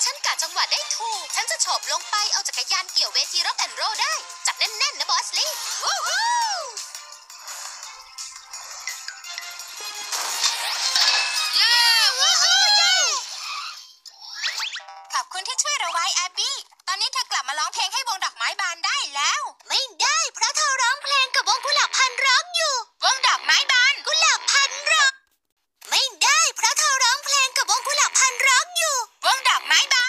ฉันกะจังหวะได้ถูกฉันจะโฉบลงไปเอาจักรยานเกี่ยวเวทีร็อกแอนด์โรลได้จับแน่นๆนะบอสลี่วู้ฮู้เย้วู้ฮู้เย้ขอบคุณที่ช่วยเราไว้แอบบี้ตอนนี้เธอกลับมาร้องเพลงให้วงดอกไม้บานได้แล้วไม่ได้เพราะเธอร้องเพลงกับวงกุหลาบพันร็อกอยู่วงดอกไม้บานกุหลาบพันร็อกไม่ได้เพราะเธอร้องเพลงกับวงกุหลาบพันร็อกอยู่วงดอกไม้บาน